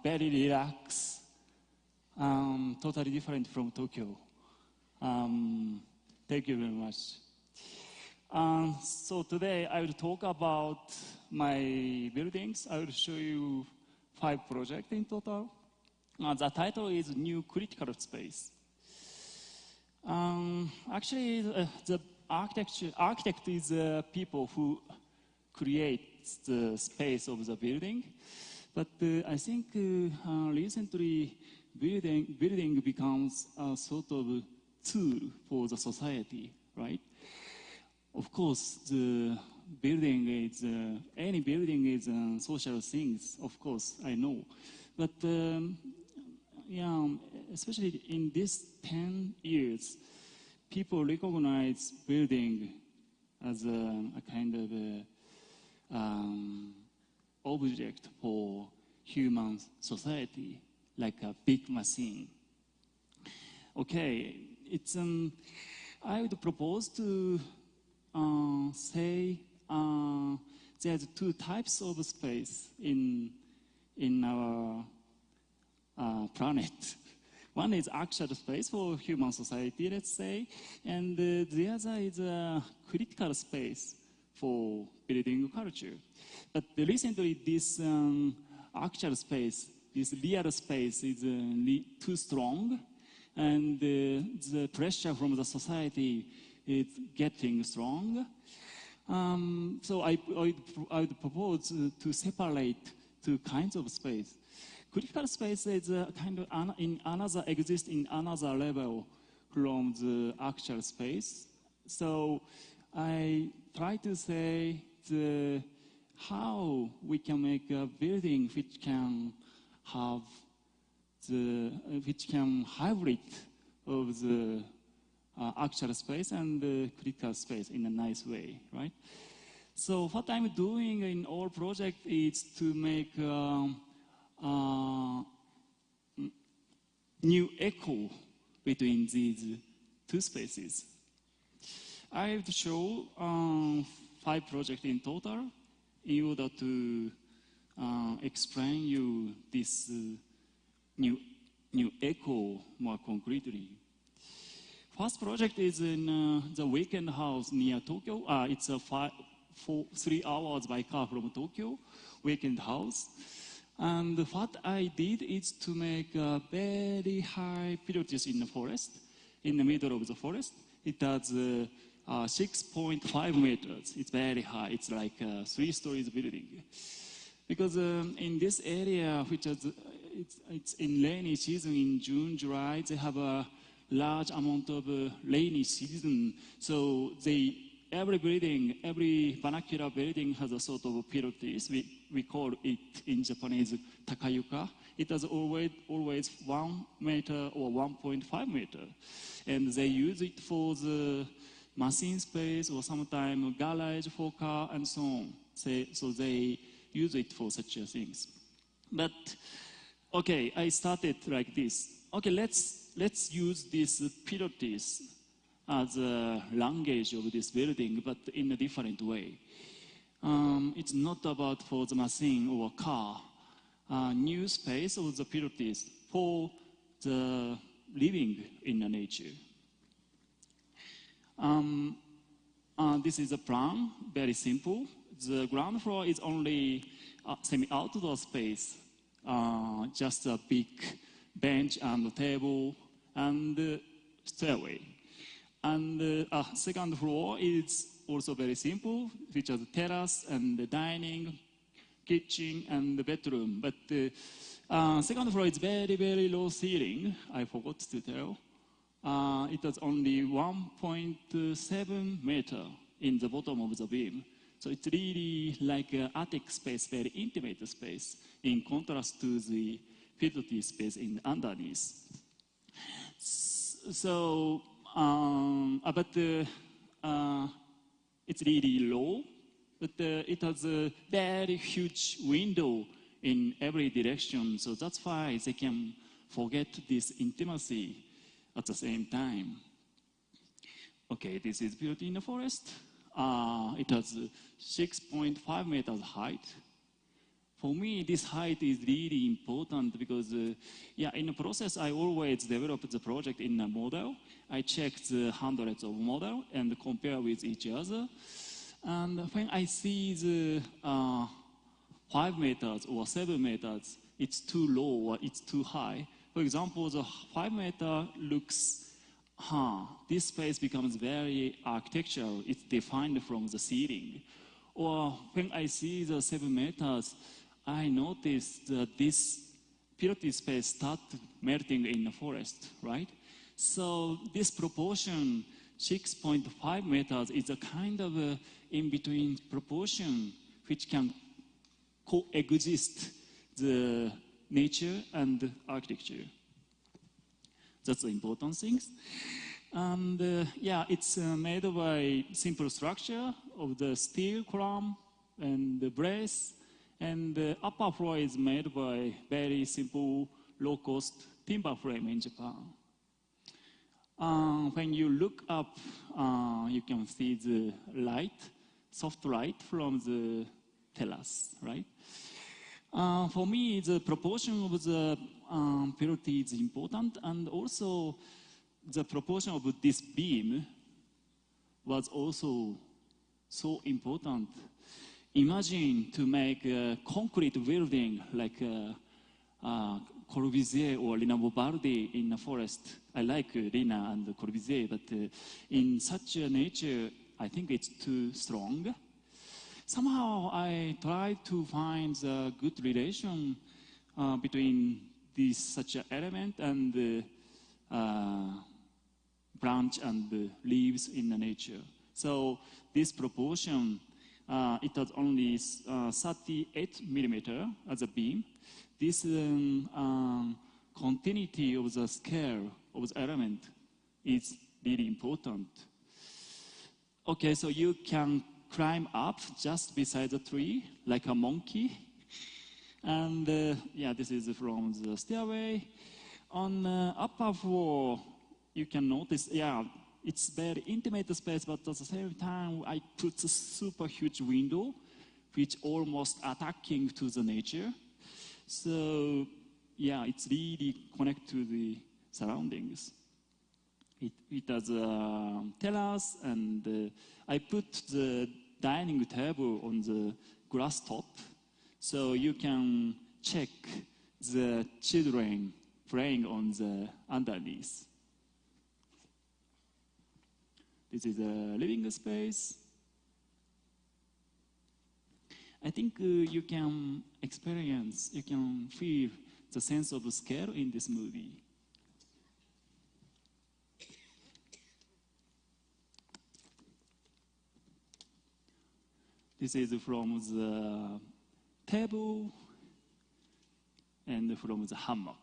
very relaxed, totally different from Tokyo. Thank you very much. So today I will talk about my buildings. I will show you 5 projects in total. The title is New Critical Space. Actually, the architect is people who create the space of the building. But I think recently building becomes a sort of tool for the society, right? Of course, the building is, any building is social things, of course, I know. But yeah, especially in these 10 years, people recognize building as a kind of object for human society, like a big machine. Okay, it's I would propose to say there's 2 types of space in our planet. One is actual space for human society, let's say, and the other is a critical space for building culture. But recently, this actual space, this real space, is too strong, and the pressure from the society is getting strong. So I would propose to separate 2 kinds of space. Critical space is kind of exists in another level from the actual space. So I try to say how we can make a building which can have which can hybrid of the actual space and the critical space in a nice way, right? So what I'm doing in all project is to make new echo between these 2 spaces. I have to show 5 projects in total in order to explain you this new echo more concretely. First project is in the weekend house near Tokyo. It's a 3 hours by car from Tokyo, weekend house. And what I did is to make a very high pilotis in the forest, in the middle of the forest. It has 6.5 meters. It's very high. It's like a 3-story building. Because in this area, which is it's in rainy season in June, July, they have a large amount of rainy season. So every building, every vernacular building has a sort of pilotis. We call it in Japanese takayuka. It has always 1 meter or 1.5 meter. And they use it for the machine space or sometimes garage for car and so on. So they use it for such things. But okay, I started like this. Okay, let's use this pilotis as a language of this building, but in a different way. It's not about for the machine or car. New space of the pilotis for the living in the nature. This is a plan, very simple. The ground floor is only semi-outdoor space, just a big bench and table and stairway. And second floor is also very simple, which has terrace and the dining, kitchen and the bedroom. But second floor is very, very low ceiling. I forgot to tell. It has only 1.7 meter in the bottom of the beam. So it's really like an attic space, very intimate space, in contrast to the pilotis space in underneath. So, but it's really low, but it has a very huge window in every direction. So that's why they can forget this intimacy at the same time. Okay, this is built in the forest. It has 6.5 meters height. for me, this height is really important because, yeah, in the process, I always develop the project in a model. I check the hundreds of models and compare with each other. And when I see the 5 meters or 7 meters, it's too low or it's too high. For example, the 5 meter looks, this space becomes very architectural. It's defined from the ceiling. Or when I see the 7 meters, I notice that this piloted space starts melting in the forest, right? So this proportion, 6.5 meters, is a kind of a in-between proportion which can coexist the nature and architecture. That's the important things. And yeah, it's made by simple structure of the steel column and the brace, and the upper floor is made by very simple low-cost timber frame in Japan. When you look up, you can see the light, soft light from the terrace, right? For me, the proportion of the pillar is important, and also the proportion of this beam was also so important. Imagine to make a concrete building like Corbusier or Lina Bobardi in a forest. I like Lina and Corbusier, but in such a nature, I think it's too strong. Somehow I try to find a good relation between this such an element and the branch and the leaves in the nature. So this proportion, it has only 38 millimeter as a beam. This continuity of the scale of the element is really important. Okay, so you can climb up just beside the tree like a monkey. And yeah, this is from the stairway. On the upper floor, you can notice, yeah, it's very intimate space, but at the same time, I put a super huge window, which almost attacking to the nature. So, yeah, it's really connected to the surroundings. It has a terrace, and I put the dining table on the glass top, so you can check the children playing on the underneath. This is a living space. I think you can experience, you can feel the sense of scale in this movie. This is from the table and from the hammock.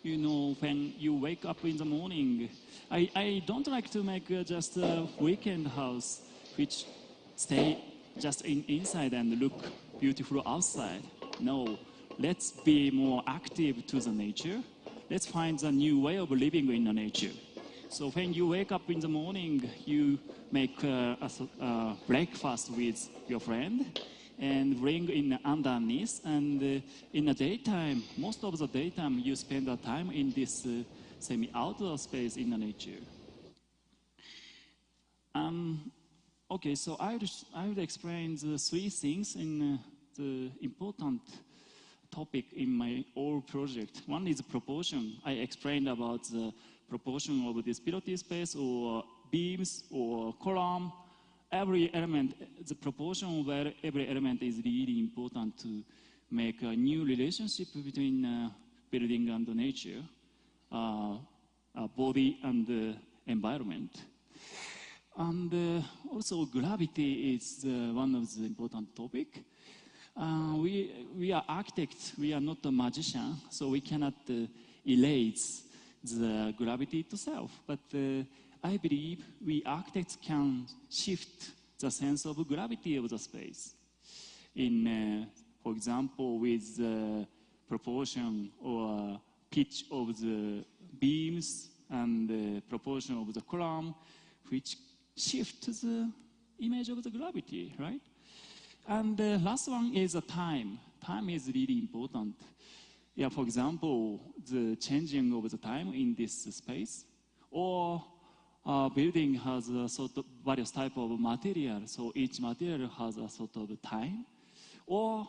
You know, when you wake up in the morning, I don't like to make just a weekend house which stay just inside and look beautiful outside. No, let's be more active to the nature. Let's find a new way of living in the nature. So when you wake up in the morning, you make a breakfast with your friend and bring in underneath, and in the daytime, most of the daytime, you spend the time in this semi-outdoor space in the nature. Okay, so I will explain the 3 things in the important topic in my old project. One is proportion. I explained about the proportion of this piloted space or beams or column. Every element, the proportion of every element is really important to make a new relationship between building and nature, body and environment. And also gravity is one of the important topics. We are architects, we are not a magician, so we cannot erase the gravity itself. But I believe we architects can shift the sense of gravity of the space. In, for example, with the proportion or pitch of the beams and the proportion of the column, which shift the image of the gravity, right? And the last one is the time. Time is really important. Yeah, for example, the changing of the time in this space, or building has a sort of various type of material, so each material has a sort of time, or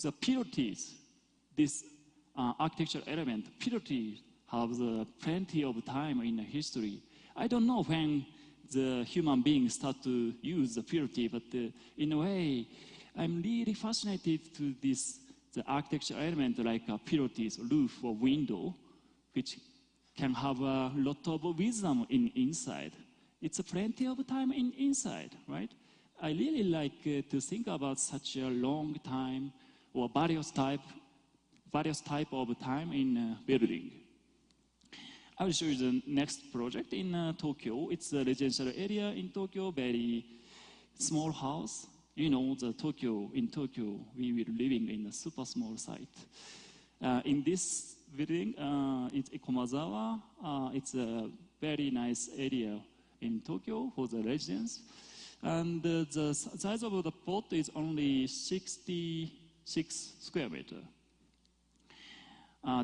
the purities, this architectural element, purity has plenty of time in history. I don't know when the human beings start to use the purity, but in a way, I'm really fascinated to this, the architectural element like purities, roof or window, which can have a lot of wisdom inside. It's plenty of time inside, right? I really like to think about such a long time or various type of time in building. I will show you the next project in Tokyo. It's a residential area in Tokyo, very small house. You know, in Tokyo, we were living in a super small site. In this building, it's Ikomazawa. It's a very nice area in Tokyo for the residents. And the size of the plot is only 66 square meters.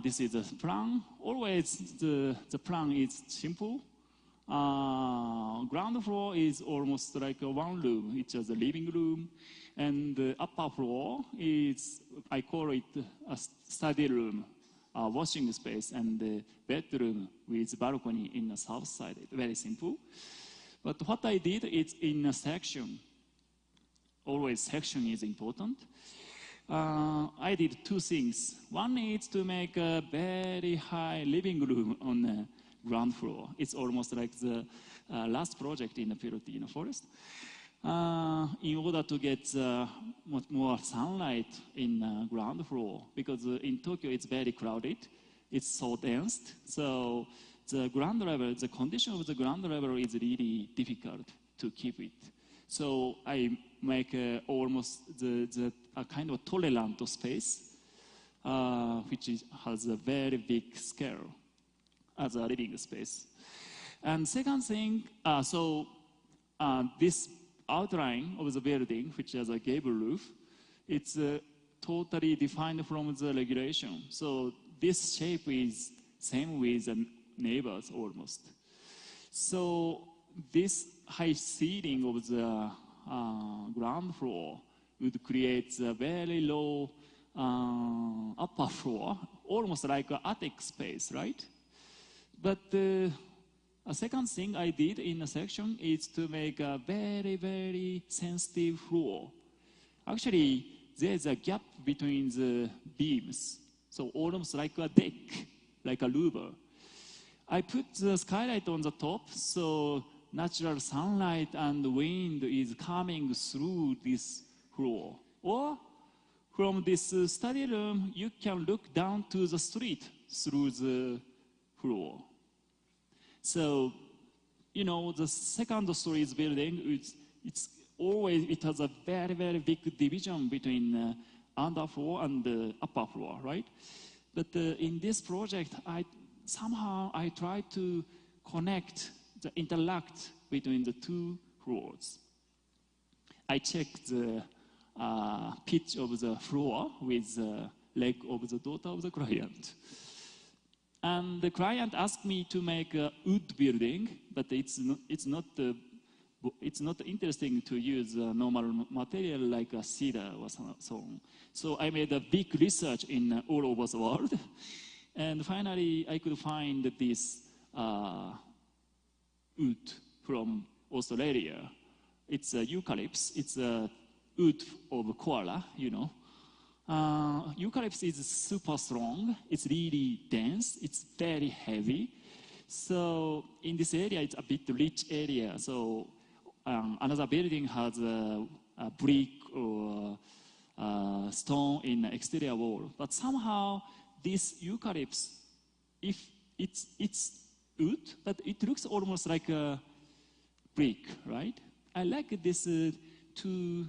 This is the plan. Always the plan is simple. Ground floor is almost like one room. It's just a living room. And the upper floor is, I call it a study room, a washing space, and the bedroom with balcony in the south side. Very simple. But what I did is in a section. Always section is important. I did two things. One is to make a very high living room on the ground floor. It's almost like the last project in the Pilotino forest. In order to get much more sunlight in ground floor, because in Tokyo it's very crowded, it's so dense. So the ground level, the condition of the ground level is really difficult to keep it. So I make almost a kind of tolerant space, which has a very big scale as a living space. And second thing, this outline of the building, which has a gable roof, it's totally defined from the regulation. So this shape is same with the neighbors almost. So this high ceiling of the ground floor would create a very low upper floor, almost like an attic space, right? But a second thing I did in a section is to make a very, very sensitive floor. Actually, there's a gap between the beams, so almost like a deck, like a louver. I put the skylight on the top, so natural sunlight and wind is coming through this floor. Or from this study room, you can look down to the street through the floor. So, you know, the second story building, it has a very, very big division between underfloor and the upper floor, right? But in this project, I try to interact between the two floors. I checked the pitch of the floor with the leg of the daughter of the client. And the client asked me to make a wood building, but it's not interesting to use normal material like a cedar or so on. So I made a big research in all over the world. And finally, I could find this wood from Australia. It's a eucalyptus. It's a wood of koala, you know. Eucalyptus is super strong. It's really dense. It's very heavy. So in this area, it's a bit rich area. So another building has a brick or stone in the exterior wall. But somehow, this eucalyptus, if it's wood, but it looks almost like a brick, right? I like this two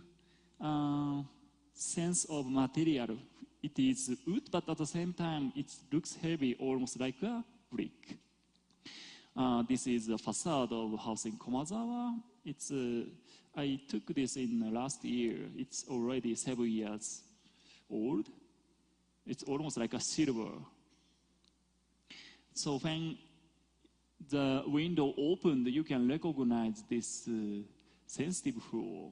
sense of material. It is wood, but at the same time, it looks heavy, almost like a brick. This is the facade of house in Komazawa. It's I took this in last year. It's already 7 years old. It's almost like a silver. So when the window opened, you can recognize this sensitive floor.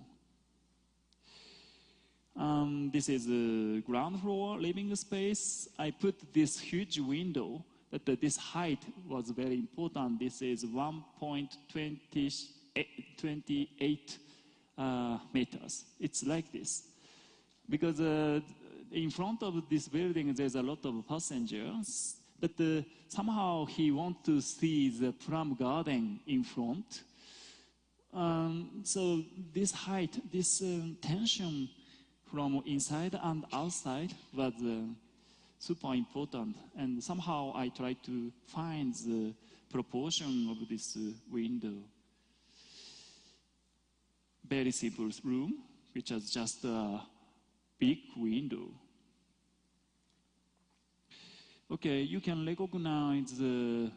This is a ground floor living space. I put this huge window, but this height was very important. This is 1.28 meters. It's like this. Because in front of this building, there's a lot of passengers, but somehow he wants to see the plum garden in front. So this height, this tension from inside and outside was super important. And somehow I tried to find the proportion of this window. Very simple room, which is just a big window. Okay, you can recognize the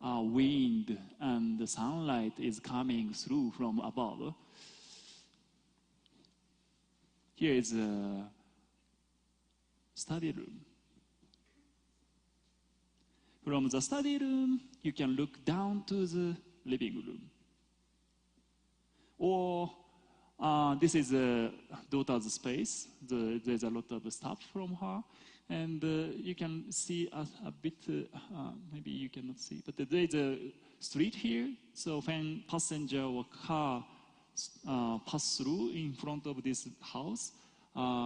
wind and the sunlight is coming through from above. Here is a study room. From the study room, you can look down to the living room. Or this is a daughter's space. There's a lot of stuff from her. And you can see a bit, maybe you cannot see, but there's a street here. So when passenger or car pass through in front of this house,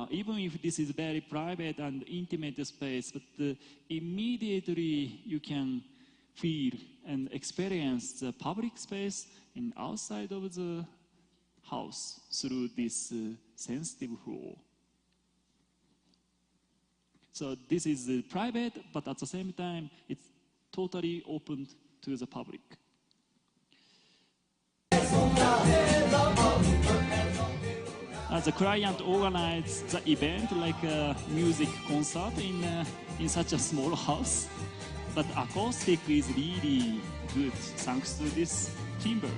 even if this is very private and intimate space, but immediately you can feel and experience the public space in outside of the house through this sensitive floor. So this is private, but at the same time, it's totally open to the public. The client organized the event like a music concert in such a small house, but acoustic is really good thanks to this timber.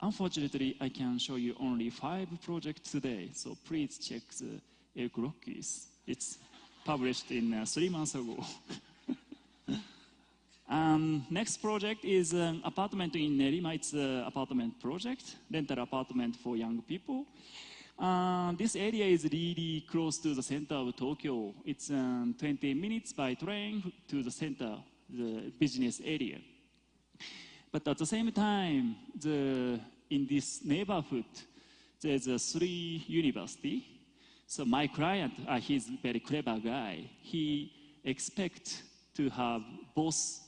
Unfortunately, I can show you only 5 projects today, so please check the clocks. It's published in 3 months ago. Next project is an apartment in Nerima. It's an apartment project, rental apartment for young people. This area is really close to the center of Tokyo. It's 20 minutes by train to the center, the business area. But at the same time, in this neighborhood, there's 3 universities. So my client, he's a very clever guy. He expects to have both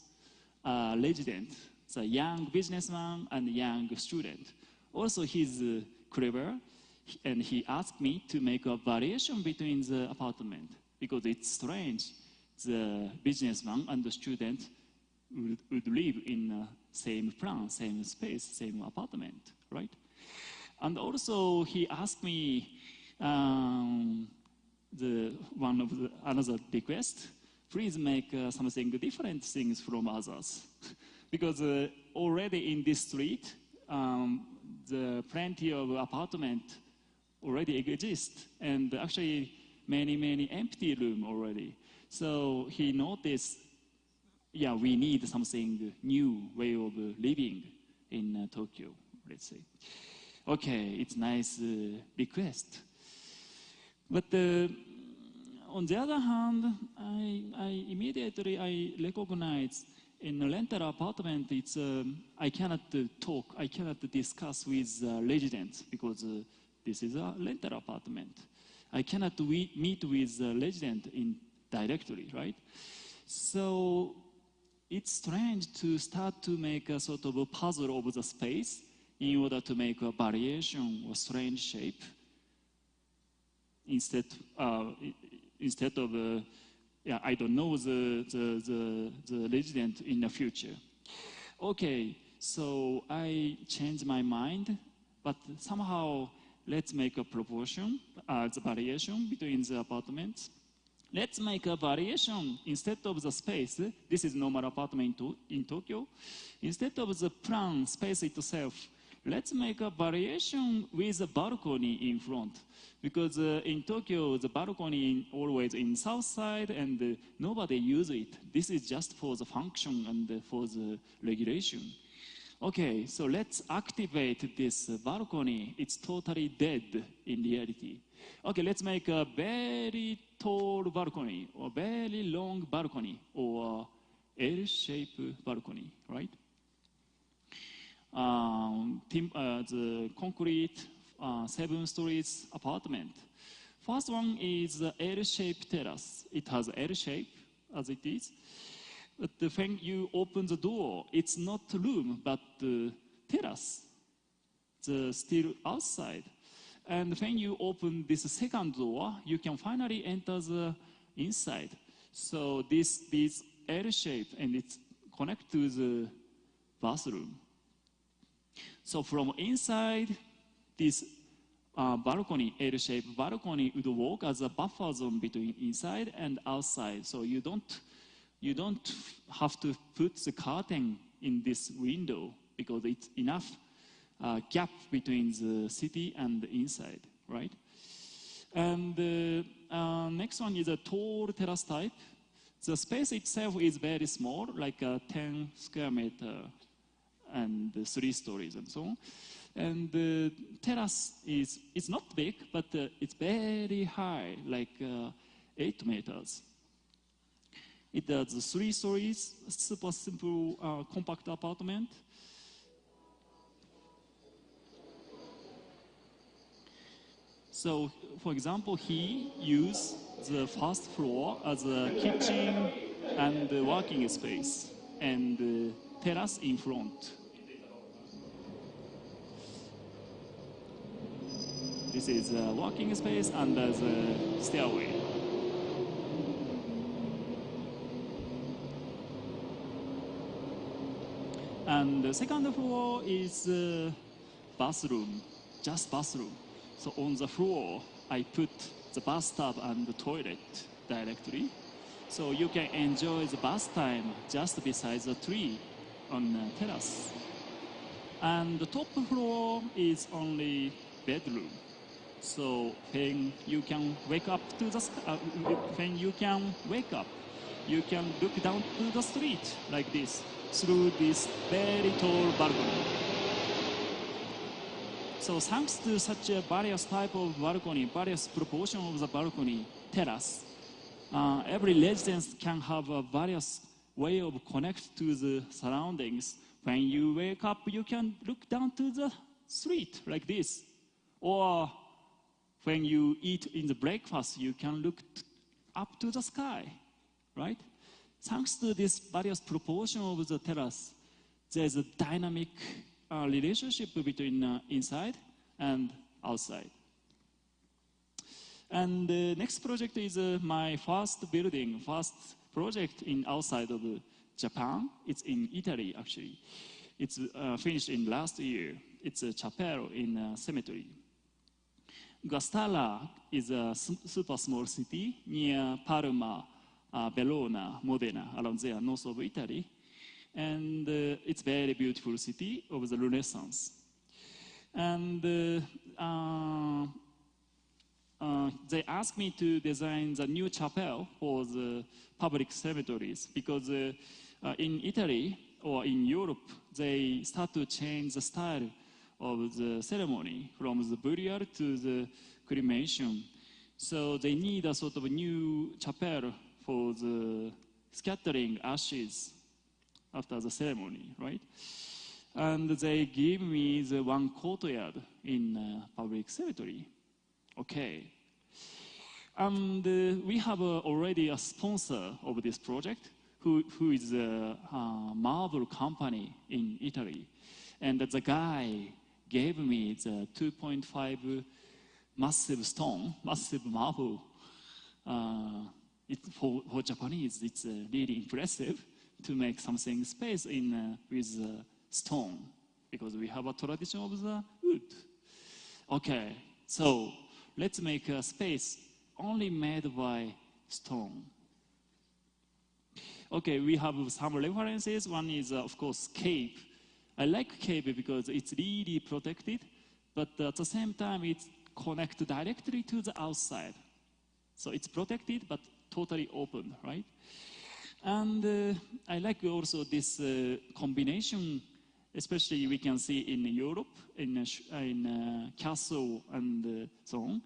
residents, the young businessman and young student. Also, he's clever, and he asked me to make a variation between the apartment because it's strange. The businessman and the student would live in same plan, same space, same apartment, right? And also he asked me another request. Please make something different things from others, because already in this street, the plenty of apartment already exist, and actually many empty room already. So he noticed, yeah, we need something new way of living in Tokyo, let's say. Okay, it's nice request. But on the other hand, I immediately recognize in a rental apartment, it's I cannot talk, I cannot discuss with residents because this is a rental apartment. I cannot meet with the resident directly, right? So it's strange to start to make a sort of a puzzle of the space in order to make a variation or strange shape instead of I don't know the resident in the future. Okay, so I changed my mind, but somehow let's make a proportion, the variation between the apartments. let's make a variation instead of the space. This is normal apartment in Tokyo. Instead of the plan space itself, let's make a variation with a balcony in front. Because in Tokyo, the balcony always in south side and nobody use it. This is just for the function and for the regulation. Okay, so let's activate this balcony. It's totally dead in reality. Okay, let's make a very tall balcony or very long balcony or L-shaped balcony, right? The concrete 7 stories apartment. First one is the L-shaped terrace. It has L shape as it is. But when you open the door, it's not room, but terrace. It's still outside. And when you open this second door, you can finally enter the inside. So this is L shape and it's connected to the bathroom. So from inside, this balcony, L-shaped balcony would work as a buffer zone between inside and outside. So you don't have to put the curtain in this window because it's enough gap between the city and the inside, right? And next one is a tall terrace type. The space itself is very small, like 10 square meter and 3 stories and so on. And the terrace it's not big, but it's very high, like 8 meters. It has 3 stories, super simple, compact apartment. So, for example, he used the first floor as a kitchen and working space, and terrace in front. This is a working space and there's a stairway. And the second floor is bathroom, just bathroom. So on the floor, I put the bathtub and the toilet directly. So you can enjoy the bath time just beside the tree on the terrace. And the top floor is only bedroom. So when you can wake up to the sky, you can look down to the street like this through this very tall balcony. So thanks to such a various type of balcony, various proportion of the balcony terrace, every residence can have a various way of connect to the surroundings. When you wake up, you can look down to the street like this, or when you eat in the breakfast, you can look up to the sky, right? Thanks to this various proportion of the terrace, there's a dynamic relationship between inside and outside. And the next project is my first project in outside of Japan. It's in Italy, actually. It's finished in last year. It's a chapel in a cemetery. Guastalla is a super small city near Parma, Verona, Modena, around there, north of Italy. And it's a very beautiful city of the Renaissance. And they asked me to design the new chapel for the public cemeteries because in Italy or in Europe, they start to change the style of the ceremony from the burial to the cremation. So they need a sort of new chapel for the scattering ashes after the ceremony, right? And they gave me the one courtyard in public cemetery. Okay. And we have already a sponsor of this project who is a marble company in Italy. And the guy gave me the 2.5 massive stone, massive marble. For Japanese, it's really impressive to make something space in with stone because we have a tradition of the wood. Okay, so let's make a space only made by stone. Okay, we have some references. One is, of course, cave. I like cave because it's really protected, but at the same time, it's connected directly to the outside. So it's protected, but totally open, right? And I like also this combination, especially we can see in Europe, in castle and so on.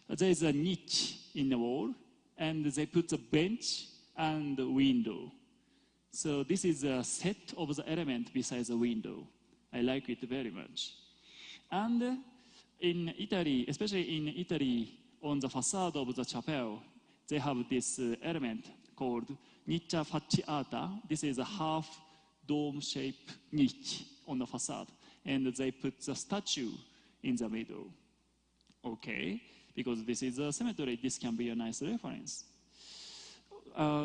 There is a niche in the wall, and they put a bench and a window. So this is a set of the element besides the window. I like it very much. And in Italy, especially in Italy, on the facade of the chapel, they have this element called nicchia facciata. This is a half dome-shaped niche on the facade, and they put the statue in the middle. Okay, because this is a cemetery, this can be a nice reference.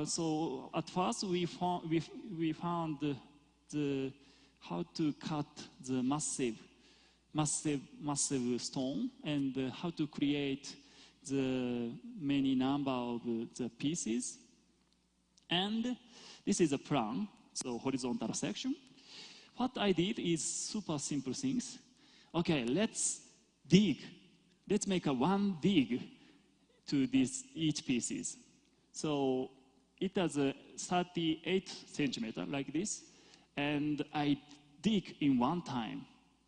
So at first we found the how to cut the massive stone and how to create the many number of the pieces. And this is a plan, so horizontal section. What I did is super simple things. Okay, let's dig. Let's make a one dig to this each pieces. So it has a 38 centimeter like this, and I dig in one time.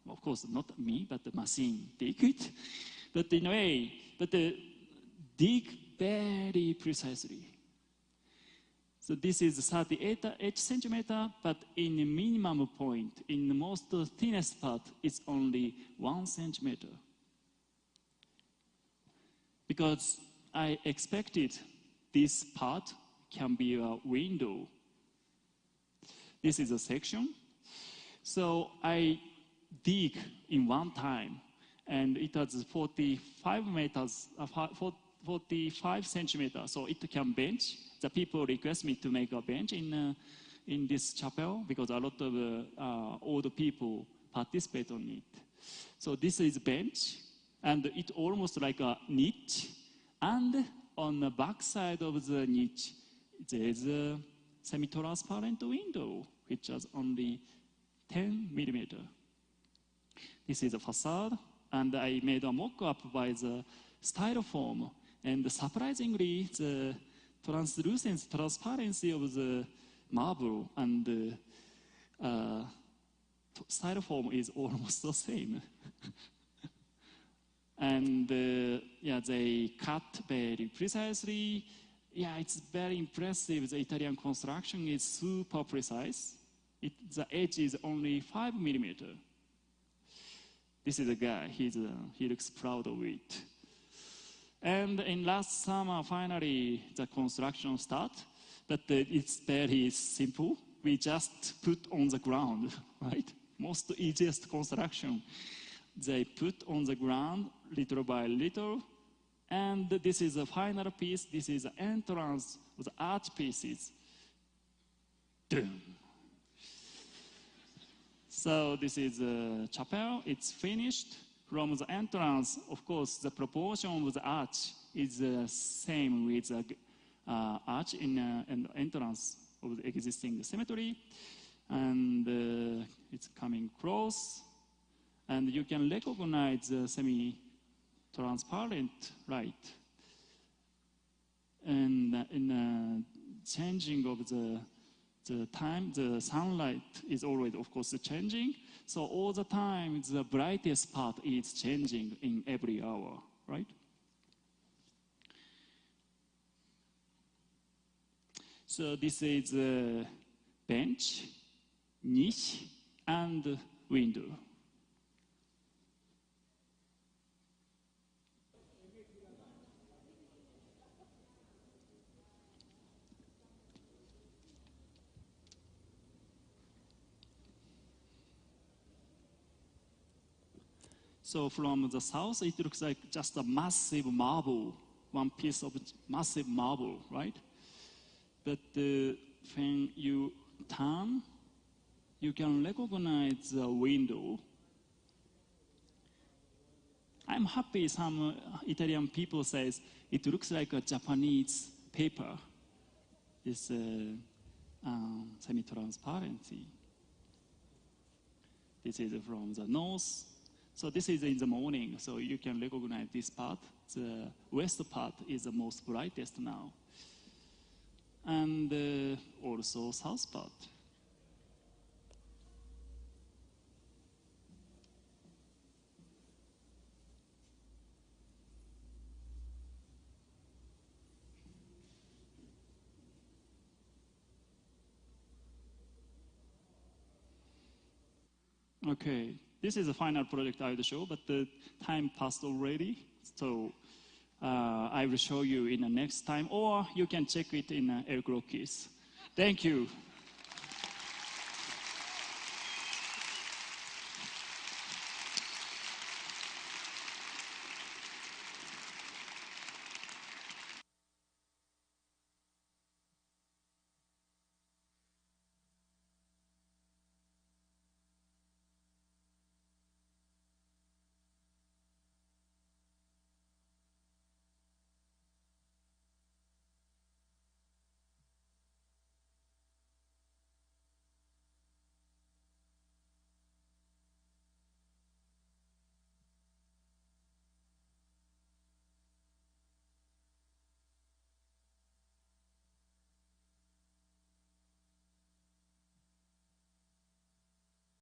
Of course, not me, but the machine dig it. But in a way, dig very precisely. So this is 38 centimeter, but in the minimum point, in the most thinnest part, it's only 1 centimeter. Because I expected this part can be a window. This is a section. So I dig in one time, and it has 45 centimeters, so it can bench. The people request me to make a bench in this chapel because a lot of old people participate on it. So this is bench, and it almost like a niche. And on the back side of the niche, there is a semi-transparent window, which has only 10 millimeter. This is a facade, and I made a mock-up by the styrofoam. And surprisingly, the transparency of the marble and styrofoam is almost the same. And yeah, they cut very precisely. Yeah, it's very impressive. The Italian construction is super precise. The edge is only 5 millimeter. This is a guy. He looks proud of it. And in last summer, finally, the construction started. But it's very simple. We just put on the ground, right? Most easiest construction. They put on the ground little by little. And this is the final piece. This is the entrance of the arch pieces. Dum. So this is a chapel. It's finished. From the entrance, of course, the proportion of the arch is the same with the arch in the entrance of the existing cemetery. And it's coming close. And you can recognize the semi-transparent light. And in the changing of the time, the sunlight is always, of course, changing. So all the time, the brightest part is changing in every hour, right? So this is a bench, niche, and window. So from the south, it looks like just a massive marble, one piece of massive marble, right? But when you turn, you can recognize the window. I'm happy some Italian people says it looks like a Japanese paper is semi-transparency. This is from the north. So this is in the morning, so you can recognize this part. The west part is the most brightest now. And also south part. Okay, this is the final project I will show, but the time passed already. So I will show you in the next time, or you can check it in L Glockies. Thank you.